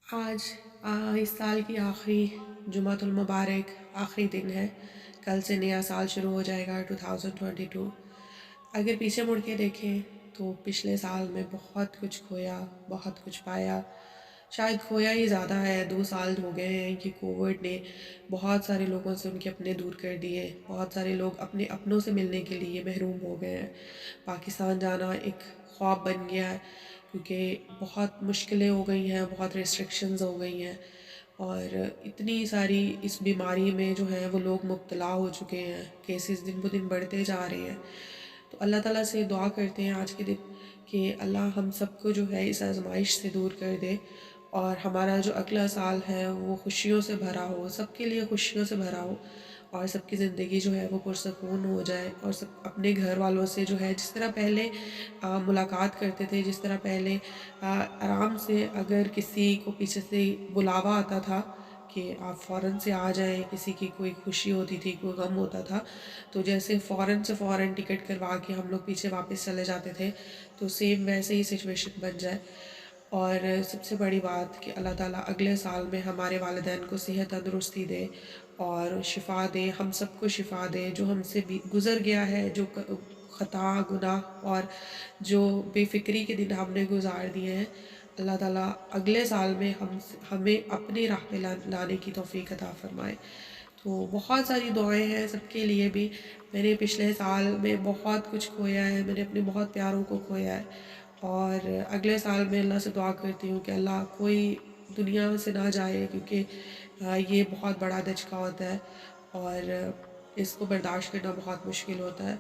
آج اس سال کی آخری جمعۃ المبارک آخری دن ہے. کل سے نیا سال شروع ہو جائے گا 2022. اگر پیچھے مڑ کے دیکھیں تو پچھلے سال میں بہت کچھ کھویا، بہت کچھ پایا. شاید کھویا ہی زیادہ ہے. 2 سال ہو گئے ہیں کہ کووڈ نے بہت سارے لوگوں سے ان کے اپنے دور کر دیے. بہت سارے لوگ اپنے اپنوں سے ملنے کے لیے محروم ہو گئے ہیں. پاکستان جانا ایک خواب بن گیا ہے کیونکہ بہت مشکلیں ہو گئی ہیں، بہت ریسٹرکشنز ہو گئی ہیں، اور اتنی ساری اس بیماری میں جو ہیں وہ لوگ مبتلا ہو چکے ہیں. کیسز دن بہ دن بڑھتے جا رہے ہیں. تو اللہ تعالیٰ سے دعا کرتے ہیں آج کے دن کہ اللہ ہم سب کو جو ہے اس آزمائش سے دور کر دے، اور ہمارا جو اگلا سال ہے وہ خوشیوں سے بھرا ہو، سب کے لیے خوشیوں سے بھرا ہو، اور سب کی زندگی جو ہے وہ پرسکون ہو جائے. اور سب اپنے گھر والوں سے جو ہے جس طرح پہلے ملاقات کرتے تھے، جس طرح پہلے آرام سے اگر کسی کو پیچھے سے بلاوا آتا تھا کہ آپ فوراً سے آ جائیں، کسی کی کوئی خوشی ہوتی تھی، کوئی غم ہوتا تھا تو جیسے فوراً ٹکٹ کروا کے ہم لوگ پیچھے واپس چلے جاتے تھے، تو سیم ویسے ہی سچویشن بن جائے. اور سب سے بڑی بات کہ اللہ تعالیٰ اگلے سال میں ہمارے والدین کو صحت تندرستی دے اور شفا دے، ہم سب کو شفا دے. جو ہم سے بھی گزر گیا ہے، جو خطا گناہ اور جو بے فکری کے دن ہم نے گزار دیے ہیں، اللہ تعالیٰ اگلے سال میں ہمیں اپنی راہ پہ لانے کی توفیق عطا فرمائے. تو بہت ساری دعائیں ہیں سب کے لیے بھی. میں نے پچھلے سال میں بہت کچھ کھویا ہے، میں نے اپنے بہت پیاروں کو کھویا ہے، اور اگلے سال میں اللہ سے دعا کرتی ہوں کہ اللہ کوئی دنیا سے نہ جائے، کیونکہ یہ بہت بڑا دھچکا ہوتا ہے اور اس کو برداشت کرنا بہت مشکل ہوتا ہے.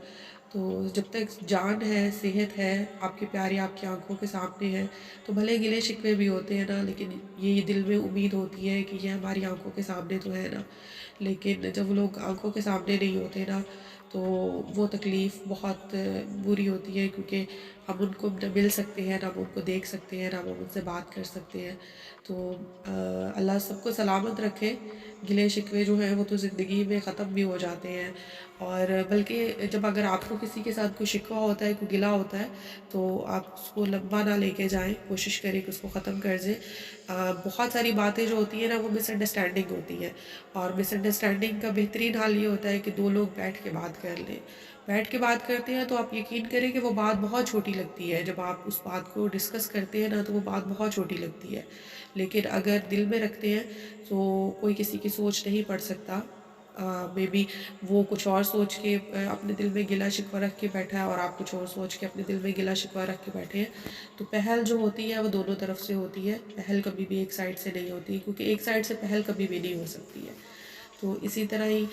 تو جب تک جان ہے، صحت ہے، آپ کی پیاری آپ کی آنکھوں کے سامنے ہے، تو بھلے گلے شکوے بھی ہوتے ہیں نا، لیکن یہ دل میں امید ہوتی ہے کہ یہ ہماری آنکھوں کے سامنے تو ہے نا. لیکن جب وہ لوگ آنکھوں کے سامنے نہیں ہوتے نا تو وہ تکلیف بہت بری ہوتی ہے، کیونکہ ہم ان کو نہ مل سکتے ہیں، نہ ہم ان کو دیکھ سکتے ہیں، نہ ہم ان سے بات کر سکتے ہیں. تو اللہ سب کو سلامت رکھے. گلے شکوے جو ہیں وہ تو زندگی میں ختم بھی ہو جاتے ہیں، اور بلکہ جب اگر آپ کو کسی کے ساتھ کوئی شکوہ ہوتا ہے، کوئی گلہ ہوتا ہے، تو آپ اس کو لمبا نہ لے کے جائیں، کوشش کریں کہ اس کو ختم کر دیں. بہت ساری باتیں جو ہوتی ہیں نا وہ مس انڈرسٹینڈنگ ہوتی ہیں، اور مس انڈرسٹینڈنگ کا بہترین حال یہ ہوتا ہے کہ دو لوگ بیٹھ کے بات کر لیں. بیٹھ کے بات کرتے ہیں تو آپ یقین کریں کہ وہ بات بہت چھوٹی لگتی ہے. جب آپ اس بات کو ڈسکس کرتے ہیں نا تو وہ بات بہت چھوٹی لگتی ہے، لیکن اگر دل میں رکھتے ہیں تو کوئی کسی کی سوچ نہیں پڑ سکتا. مے بی وہ کچھ اور سوچ کے اپنے دل میں گلا شکوہ رکھ کے بیٹھا ہے، اور آپ کچھ اور سوچ کے اپنے دل میں گلا شکوہ رکھ کے بیٹھے ہیں. تو پہل جو ہوتی ہے وہ دونوں طرف سے ہوتی ہے. پہل کبھی بھی ایک سائڈ سے نہیں ہوتی، کیونکہ ایک سائڈ سے پہل کبھی بھی نہیں ہو سکتی ہے. تو اسی طرح ہی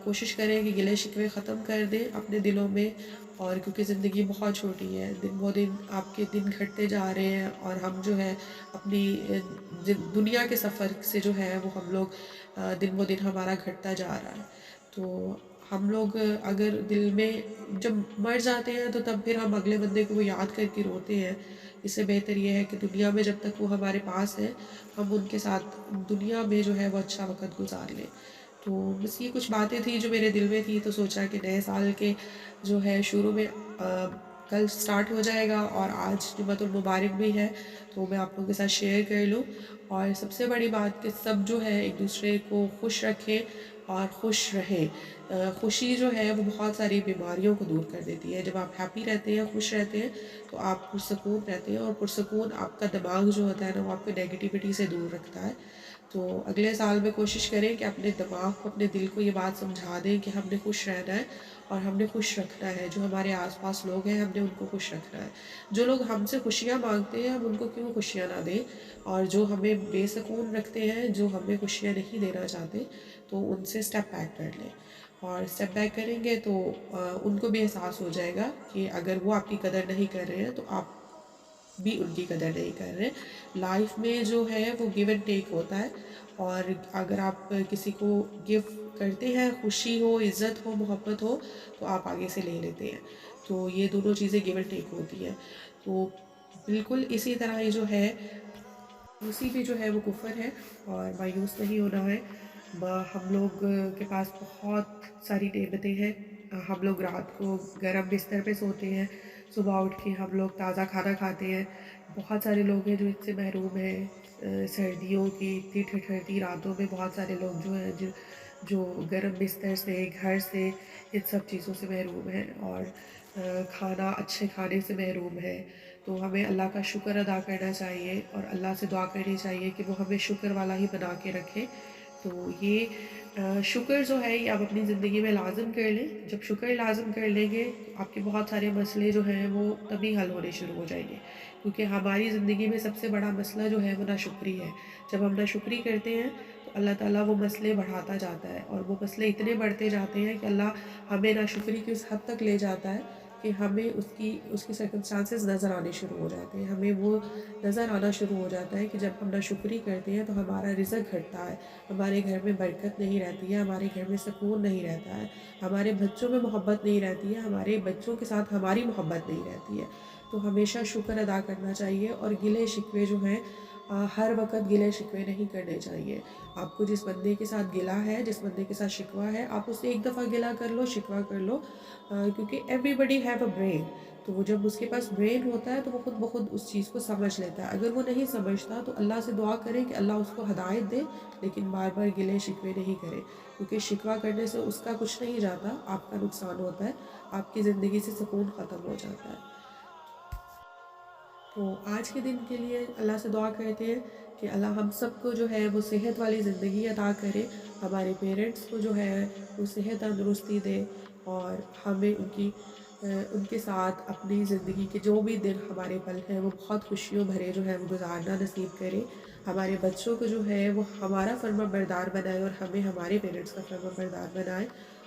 کوشش کریں کہ گلے شکوے ختم کر دیں اپنے دلوں میں. اور کیونکہ زندگی بہت چھوٹی ہے، دن بہ دن آپ کے دن گھٹتے جا رہے ہیں، اور ہم جو ہے اپنی دنیا کے سفر سے جو ہے وہ ہم لوگ دن بہ دن ہمارا گھٹتا جا رہا ہے. تو ہم لوگ اگر دل میں جب مر جاتے ہیں تو تب پھر ہم اگلے بندے کو وہ یاد کر کے روتے ہیں. اس سے بہتر یہ ہے کہ دنیا میں جب تک وہ ہمارے پاس ہے ہم ان کے ساتھ دنیا میں جو ہے وہ اچھا وقت گزار لیں. تو بس یہ کچھ باتیں تھیں جو میرے دل میں تھی، تو سوچا کہ نئے سال کے جو ہے شروع میں کل سٹارٹ ہو جائے گا، اور آج جمعۃ المبارک بھی ہے، تو میں آپ لوگوں کے ساتھ شیئر کر لوں. اور سب سے بڑی بات کہ سب جو ہے ایک دوسرے کو خوش رکھیں اور خوش رہیں. خوشی جو ہے وہ بہت ساری بیماریوں کو دور کر دیتی ہے. جب آپ ہیپی رہتے ہیں، خوش رہتے ہیں، تو آپ پرسکون رہتے ہیں، اور پرسکون آپ کا دماغ جو ہوتا ہے نا وہ آپ کو نیگیٹیوٹی سے دور رکھتا ہے. تو اگلے سال میں کوشش کریں کہ اپنے دماغ کو، اپنے دل کو یہ بات سمجھا دیں کہ ہم نے خوش رہنا ہے اور ہم نے خوش رکھنا ہے. جو ہمارے آس پاس لوگ ہیں ہم نے ان کو خوش رکھنا ہے. جو لوگ ہم سے خوشیاں مانگتے ہیں ہم ان کو کیوں خوشیاں نہ دیں، اور جو ہمیں بے سکون رکھتے ہیں، جو ہمیں خوشیاں نہیں دینا چاہتے، تو ان سے اسٹیپ بیک کر لیں. اور اسٹیپ بیک کریں گے تو ان کو بھی احساس ہو جائے گا کہ اگر وہ آپ کی قدر نہیں کر رہے ہیں تو آپ بھی ان کی قدر نہیں کر رہے. لائف میں جو ہے وہ گیو اینڈ ٹیک ہوتا ہے، اور اگر آپ کسی کو گیو کرتے ہیں، خوشی ہو، عزت ہو، محبت ہو، تو آپ آگے سے لے لیتے ہیں. تو یہ دونوں چیزیں گیو اینڈ ٹیک ہوتی ہیں. تو بالکل اسی طرح یہ جو ہے مایوسی بھی جو ہے وہ کفر ہے، اور مایوس نہیں ہونا ہے. ہم لوگ کے پاس بہت ساری نعمتیں ہیں. ہم لوگ رات کو گرم بستر پہ سوتے ہیں، صبح اٹھ کے ہم لوگ تازہ کھانا کھاتے ہیں. بہت سارے لوگ ہیں جو اس سے محروم ہیں، سردیوں کی اتنی ٹھنڈی راتوں میں بہت سارے لوگ جو ہیں جو گرم بستر سے، گھر سے، ان سب چیزوں سے محروم ہیں، اور کھانا اچھے کھانے سے محروم ہے۔ تو ہمیں اللہ کا شکر ادا کرنا چاہیے اور اللہ سے دعا کرنی چاہیے کہ وہ ہمیں شکر والا ہی بنا کے رکھے۔ تو یہ شکر جو ہے یہ آپ اپنی زندگی میں لازم کر لیں۔ جب شکر لازم کر لیں گے تو آپ کے بہت سارے مسئلے جو ہیں وہ تبھی حل ہونے شروع ہو جائیں گے، کیونکہ ہماری زندگی میں سب سے بڑا مسئلہ جو ہے وہ ناشکری ہے۔ جب ہم ناشکری کرتے ہیں تو اللہ تعالیٰ وہ مسئلے بڑھاتا جاتا ہے، اور وہ مسئلے اتنے بڑھتے جاتے ہیں کہ اللہ ہمیں ناشکری کی اس حد تک لے جاتا ہے کہ ہمیں اس کی سرکمسٹانسز نظر آنے شروع ہو جاتے ہیں۔ ہمیں وہ نظر آنا شروع ہو جاتا ہے کہ جب ہم ناشکری کرتے ہیں تو ہمارا رزق گھٹتا ہے، ہمارے گھر میں برکت نہیں رہتی ہے، ہمارے گھر میں سکون نہیں رہتا ہے، ہمارے بچوں میں محبت نہیں رہتی ہے، ہمارے بچوں کے ساتھ ہماری محبت نہیں رہتی ہے۔ تو ہمیشہ شکر ادا کرنا چاہیے، اور گلے شکوے جو ہیں ہر وقت گلے شکوے نہیں کرنے چاہیے۔ آپ کو جس بندے کے ساتھ گلا ہے، جس بندے کے ساتھ شکوہ ہے، آپ اس سے ایک دفعہ گلا کر لو، شکوہ کر لو، کیونکہ everybody have a brain. تو وہ جب اس کے پاس برین ہوتا ہے تو وہ خود بخود اس چیز کو سمجھ لیتا ہے۔ اگر وہ نہیں سمجھتا تو اللہ سے دعا کریں کہ اللہ اس کو ہدایت دے، لیکن بار بار گلے شکوے نہیں کرے، کیونکہ شکوہ کرنے سے اس کا کچھ نہیں جاتا، آپ کا نقصان ہوتا ہے، آپ کی زندگی سے سکون ختم ہو جاتا ہے۔ تو آج کے دن کے لیے اللہ سے دعا کرتے ہیں کہ اللہ ہم سب کو جو ہے وہ صحت والی زندگی عطا کرے، ہمارے پیرنٹس کو جو ہے وہ صحت تندرستی دے، اور ہمیں ان کے ساتھ اپنی زندگی کے جو بھی دن ہمارے پل ہیں وہ بہت خوشیوں بھرے جو ہے وہ گزارنا نصیب کرے۔ ہمارے بچوں کو جو ہے وہ ہمارا فرما بردار بنائے، اور ہمیں ہمارے پیرنٹس کا فرما بردار بنائے،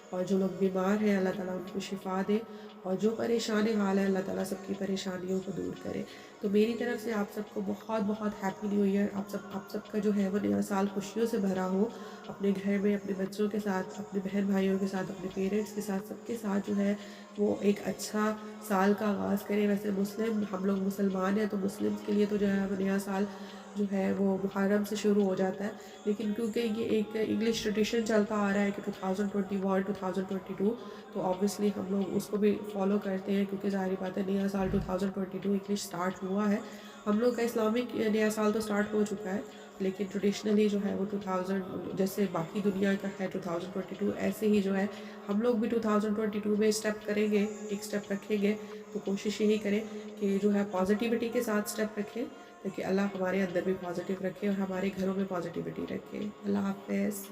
اور جو لوگ بیمار ہیں اللہ تعالیٰ ان کو شفا دے، اور جو پریشان حال ہے اللہ تعالیٰ سب کی پریشانیوں کو دور کرے۔ تو میری طرف سے آپ سب کو بہت بہت ہیپی نیو ایئر۔ آپ سب کا جو ہے وہ نیا سال خوشیوں سے بھرا ہو، اپنے گھر میں اپنے بچوں کے ساتھ، اپنے بہن بھائیوں کے ساتھ، اپنے پیرنٹس کے ساتھ، سب کے ساتھ جو ہے وہ ایک اچھا سال کا آغاز کریں۔ ویسے ہم لوگ مسلمان ہیں تو مسلمس کے لیے تو جو ہے وہ نیا سال جو ہے وہ محرم سے شروع ہو جاتا ہے، لیکن کیونکہ یہ ایک انگلش ٹریڈیشن چلتا آ رہا ہے کہ 2021 2022، تو آبویسلی ہم لوگ اس کو بھی فالو کرتے ہیں، کیونکہ ظاہری بات ہے نیا سال 2022 انگلش سٹارٹ ہوا ہے۔ ہم لوگ کا اسلامک نیا سال تو سٹارٹ ہو چکا ہے، لیکن ٹریڈیشنلی جو ہے وہ 2000 جیسے باقی دنیا کا ہے 2022، ایسے ہی جو ہے ہم لوگ بھی 2022 میں اسٹیپ کریں گے، ایک اسٹیپ رکھیں گے۔ تو کوشش یہی کریں کہ جو ہے پازیٹیوٹی کے ساتھ اسٹیپ رکھیں، تاکہ اللہ ہمارے اندر بھی پازیٹیو رکھے اور ہمارے گھروں میں پازیٹیوٹی رکھے۔ اللہ حافظ۔